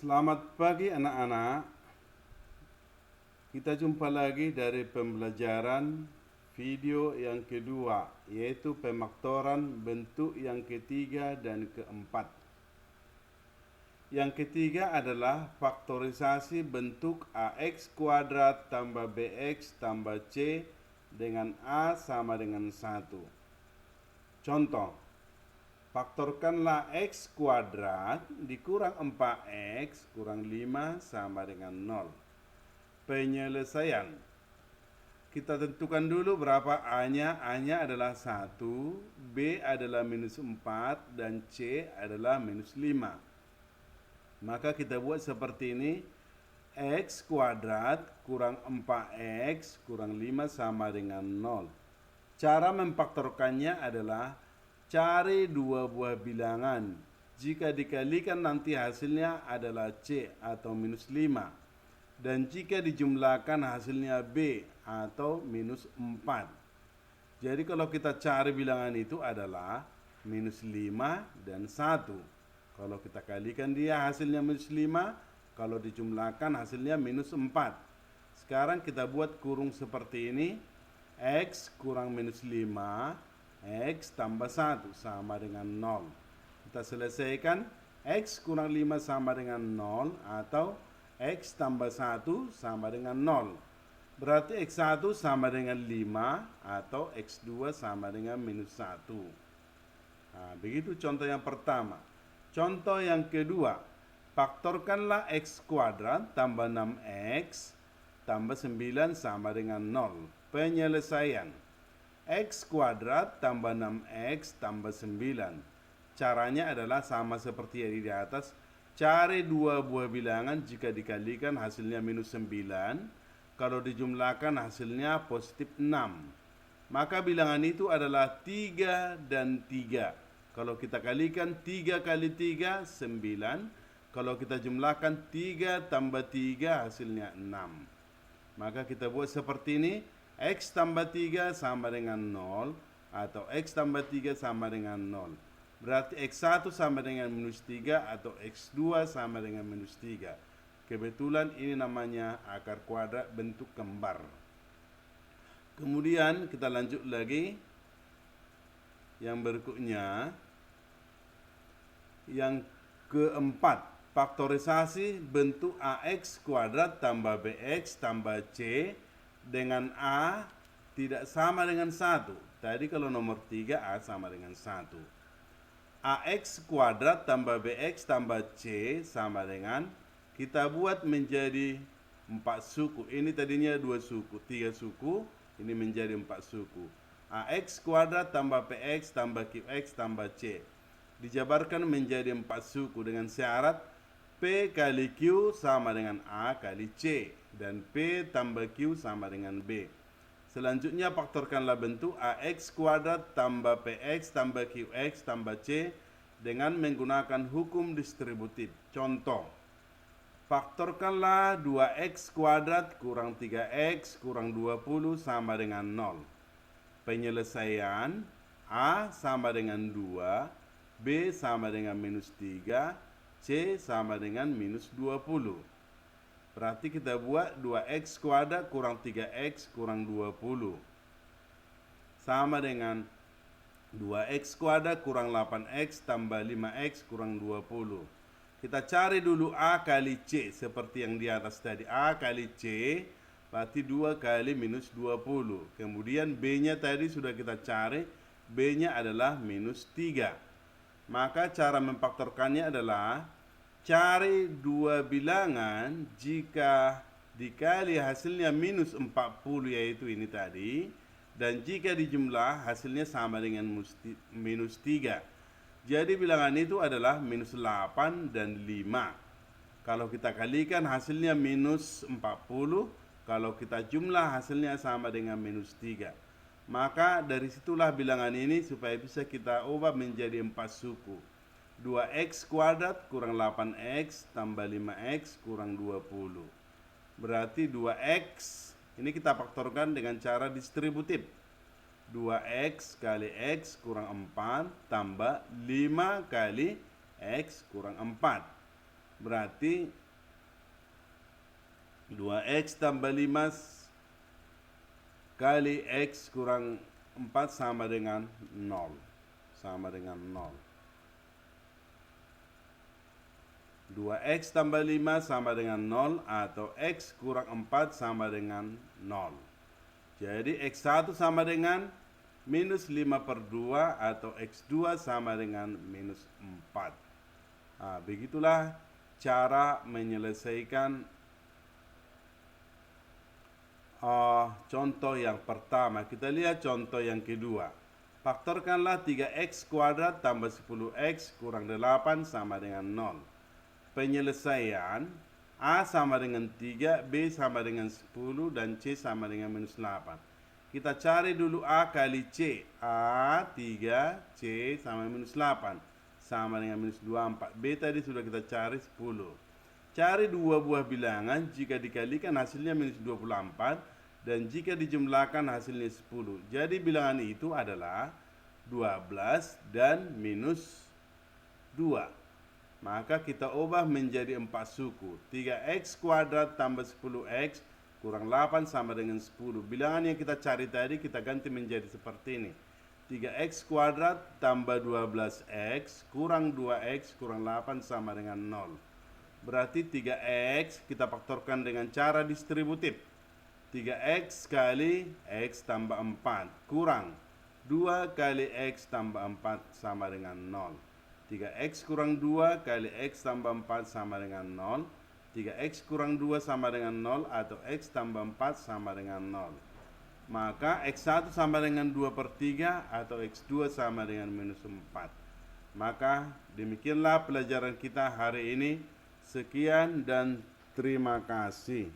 Selamat pagi anak-anak. Kita jumpa lagi dari pembelajaran video yang kedua, yaitu pemaktoran bentuk yang ketiga dan keempat. Yang ketiga adalah faktorisasi bentuk AX kuadrat tambah BX tambah C dengan A sama dengan 1. Contoh, faktorkanlah X kuadrat dikurang 4X kurang 5 sama dengan 0. Penyelesaian. Kita tentukan dulu berapa A-nya. A-nya adalah 1, B adalah minus 4, dan C adalah minus 5. Maka kita buat seperti ini. X kuadrat kurang 4X kurang 5 sama dengan 0. Cara memfaktorkannya adalah cari dua buah bilangan. Jika dikalikan nanti hasilnya adalah C atau minus 5. Dan jika dijumlahkan hasilnya B atau minus 4. Jadi kalau kita cari bilangan itu adalah minus 5 dan 1. Kalau kita kalikan dia hasilnya minus 5. Kalau dijumlahkan hasilnya minus 4. Sekarang kita buat kurung seperti ini. X kurang minus 5, X tambah 1 sama dengan 0. Kita selesaikan. X kurang 5 sama dengan 0 atau X tambah 1 sama dengan 0. Berarti X1 sama dengan 5 atau X2 sama dengan minus 1. Nah, begitu contoh yang pertama. Contoh yang kedua. Faktorkanlah X kuadrat tambah 6X tambah 9 sama dengan 0. Penyelesaian. X kuadrat tambah 6X tambah 9. Caranya adalah sama seperti yang di atas. Cari dua buah bilangan, jika dikalikan hasilnya minus 9. Kalau dijumlahkan hasilnya positif 6. Maka bilangan itu adalah 3 dan 3. Kalau kita kalikan 3 kali 3, 9. Kalau kita jumlahkan 3 tambah 3 hasilnya 6. Maka kita buat seperti ini. X tambah 3 sama dengan 0 atau X tambah 3 sama dengan 0. Berarti X1 sama dengan minus 3 atau X2 sama dengan minus 3. Kebetulan ini namanya akar kuadrat bentuk kembar. Kemudian kita lanjut lagi. Yang berikutnya. Yang keempat. Faktorisasi bentuk AX kuadrat tambah BX tambah C dengan A tidak sama dengan 1. Tadi kalau nomor 3 A sama dengan 1. AX kuadrat tambah BX tambah C sama dengan, kita buat menjadi 4 suku. Ini tadinya 2 suku, 3 suku. Ini menjadi 4 suku. AX kuadrat tambah PX tambah QX tambah C dijabarkan menjadi 4 suku dengan syarat P kali Q sama dengan A kali C. Dan P tambah Q sama dengan B. Selanjutnya faktorkanlah bentuk AX kuadrat tambah PX tambah QX tambah C dengan menggunakan hukum distributif. Contoh, faktorkanlah 2X kuadrat kurang 3X kurang 20 sama dengan 0. Penyelesaian. A sama dengan 2, B sama dengan minus 3, C sama dengan minus 20. Berarti kita buat 2X kuadrat kurang 3X kurang 20. Sama dengan 2X kuadrat kurang 8X tambah 5X kurang 20. Kita cari dulu A kali C seperti yang di atas tadi. A kali C berarti 2 kali minus 20. Kemudian B-nya tadi sudah kita cari. B-nya adalah minus 3. Maka cara memfaktorkannya adalah cari dua bilangan, jika dikali hasilnya minus 40 yaitu ini tadi, dan jika dijumlah hasilnya sama dengan minus 3. Jadi bilangan itu adalah minus 8 dan 5. Kalau kita kalikan hasilnya minus 40, kalau kita jumlah hasilnya sama dengan minus 3. Maka dari situlah bilangan ini supaya bisa kita ubah menjadi 4 suku. 2X kuadrat kurang 8X tambah 5X kurang 20. Berarti 2X, ini kita faktorkan dengan cara distributif. 2X kali X kurang 4 tambah 5 kali X kurang 4. Berarti 2x tambah 5 kali x kurang 4 sama dengan 0. Sama dengan 0. 2x tambah 5 sama dengan 0 atau x kurang 4 sama dengan 0. Jadi x1 sama dengan minus 5 per 2 atau x2 sama dengan minus 4. Nah, begitulah cara menyelesaikan contoh yang pertama. Kita lihat contoh yang kedua. Faktorkanlah 3x kuadrat tambah 10x kurang 8 sama dengan 0. Penyelesaian A sama dengan 3, B sama dengan 10, dan C sama dengan minus 8. Kita cari dulu A kali C. A 3, C sama minus 8. Sama dengan minus 24. B tadi sudah kita cari 10. Cari dua buah bilangan, jika dikalikan hasilnya minus 24, dan jika dijumlahkan hasilnya 10. Jadi bilangan itu adalah 12 dan minus 2. Maka kita ubah menjadi 4 suku. 3x kuadrat tambah 10x kurang 8 sama dengan 10. Bilangan yang kita cari tadi kita ganti menjadi seperti ini. 3x kuadrat tambah 12x kurang 2x kurang 8 sama dengan 0. Berarti 3x kita faktorkan dengan cara distributif. 3x kali x tambah 4 kurang 2 kali x tambah 4 sama dengan 0. 3x kurang 2 kali x tambah 4 sama dengan 0. 3x kurang 2 sama dengan 0 atau x tambah 4 sama dengan 0. Maka x1 sama dengan 2 per 3 atau x2 sama dengan minus 4. Maka demikianlah pelajaran kita hari ini. Sekian dan terima kasih.